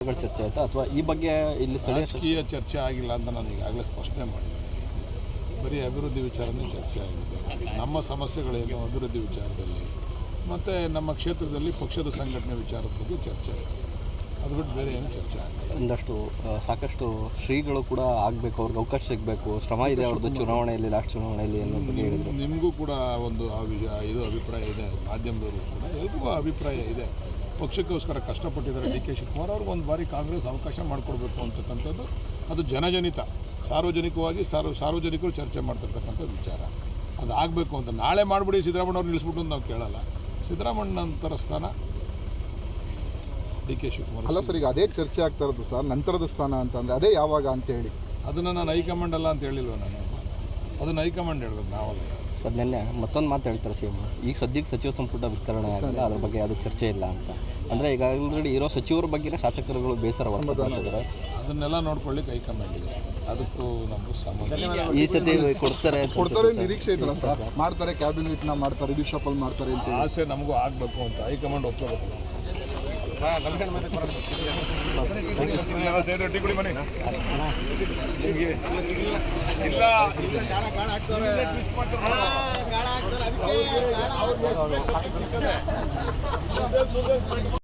ಚರ್ಚೆ ಆಯ್ತಾ ಅಥವಾ ಈ ಬಗ್ಗೆ ಇಲ್ಲಿ ರಾಜಕೀಯ ಚರ್ಚೆ ಆಗಿಲ್ಲ ಅಂತ ನಾನು ಈಗಾಗಲೇ ಸ್ಪಷ್ಟನೆ ಮಾಡಿದ್ದೀನಿ. ಬರೀ ಅಭಿವೃದ್ಧಿ ವಿಚಾರನೇ ಚರ್ಚೆ ಆಗಿದೆ. ನಮ್ಮ ಸಮಸ್ಯೆಗಳೇನು ಅಭಿವೃದ್ಧಿ ವಿಚಾರದಲ್ಲಿ ಮತ್ತು ನಮ್ಮ ಕ್ಷೇತ್ರದಲ್ಲಿ ಪಕ್ಷದ ಸಂಘಟನೆ ವಿಚಾರದ ಬಗ್ಗೆ ಚರ್ಚೆ ಆಗಿದೆ. ಅದು ಬಿಟ್ಟು ಬೇರೆ ಏನು ಚರ್ಚೆ ಆಗಿದೆ. ಸಾಕಷ್ಟು ಶ್ರೀಗಳು ಕೂಡ ಆಗಬೇಕು, ಅವ್ರಿಗೆ ಅವಕಾಶ ಸಿಗಬೇಕು, ಶ್ರಮ ಇದೆ ಅವ್ರದ್ದು ಚುನಾವಣೆಯಲ್ಲಿ, ಲಾಸ್ಟ್ ಚುನಾವಣೆಯಲ್ಲಿ ಅನ್ನೋ ಬಗ್ಗೆ ಹೇಳಿದರು. ನಿಮಗೂ ಕೂಡ ಒಂದು ಇದು ಅಭಿಪ್ರಾಯ ಇದೆ, ಮಾಧ್ಯಮದವರು ಕೂಡ ಎಲ್ರಿಗೂ ಅಭಿಪ್ರಾಯ ಇದೆ. ಪಕ್ಷಕ್ಕೋಸ್ಕರ ಕಷ್ಟಪಟ್ಟಿದ್ದಾರೆ ಡಿ ಕೆ ಶಿವಕುಮಾರ್ ಅವ್ರಿಗೆ ಒಂದು ಬಾರಿ ಕಾಂಗ್ರೆಸ್ ಅವಕಾಶ ಮಾಡಿಕೊಡ್ಬೇಕು ಅಂತಕ್ಕಂಥದ್ದು ಅದು ಜನಜನಿತ, ಸಾರ್ವಜನಿಕವಾಗಿ ಸಾರ್ವಜನಿಕರು ಚರ್ಚೆ ಮಾಡ್ತಿರ್ತಕ್ಕಂಥ ವಿಚಾರ. ಅದು ಆಗಬೇಕು ಅಂತ ನಾಳೆ ಮಾಡಿಬಿಡಿ ಸಿದ್ದರಾಮಯ್ಯ ಅವ್ರು ನಿಲ್ಲಿಸ್ಬಿಟ್ಟು ನಾವು ಕೇಳಲ್ಲ. ಸಿದ್ದರಾಮಯ್ಯ ನಂತರ ಸ್ಥಾನ ಡಿ ಕೆ ಶಿವಕುಮಾರ್ ಅಲ್ಲ ಸರ್, ಈಗ ಅದೇ ಚರ್ಚೆ ಆಗ್ತಾ ಇರೋದು ಸರ್, ನಂತರದ ಸ್ಥಾನ ಅಂತಂದರೆ ಅದೇ ಯಾವಾಗ ಅಂತ ಹೇಳಿ ಅದನ್ನು ನಾನು ಹೈಕಮಾಂಡ್ ಅಲ್ಲ ಅಂತ ಹೇಳಿಲ್ವ ನಾನು, ಅದನ್ನು ಹೈಕಮಾಂಡ್ ಹೇಳ್ಬೇಕು, ನಾವಲ್ಲ. ಸರ್ ನಿನ್ನೆ ಮತ್ತೊಂದು ಮಾತು ಹೇಳ್ತಾರೆ ಸಿ ಎಂ, ಈಗ ಸದ್ಯಕ್ಕೆ ಸಚಿವ ಸಂಪುಟ ವಿಸ್ತರಣೆ ಆಗಿಲ್ಲ, ಅದ್ರ ಬಗ್ಗೆ ಅದು ಚರ್ಚೆ ಇಲ್ಲ ಅಂತ. ಅಂದರೆ ಈಗ ಆಲ್ರೆಡಿ ಇರೋ ಸಚಿವರ ಬಗ್ಗೆ ಶಾಸಕರುಗಳು ಬೇಸರ ವ್ಯಕ್ತಪಡಿಸಿದ್ದಾರೆ. ಅದನ್ನೆಲ್ಲ ನೋಡ್ಕೊಳ್ಳಿಕ್ಕೆ ಹೈಕಮಾಂಡ್ ಇದೆ, ಅದಕ್ಕೂ ನಮಗೂ ಸಂಬಂಧ. ಈ ಸತಿ ಕೊಡ್ತಾರೆ ನಿರೀಕ್ಷೆ ಇದ್ರಲ್ಲ ಸರ್, ಮಾಡ್ತಾರೆ, ಕ್ಯಾಬಿನೆಟ್ನ ಮಾಡ್ತಾರೆ, ರಿಷಫಲ್ ಮಾಡ್ತಾರೆ ಅಂತ ಆಸೆ ನಮಗೂ ಆಗಬೇಕು ಅಂತ ಹೈಕಮಾಂಡ್ ಒಪ್ಕೋಬೇಕು. ಇಲ್ಲ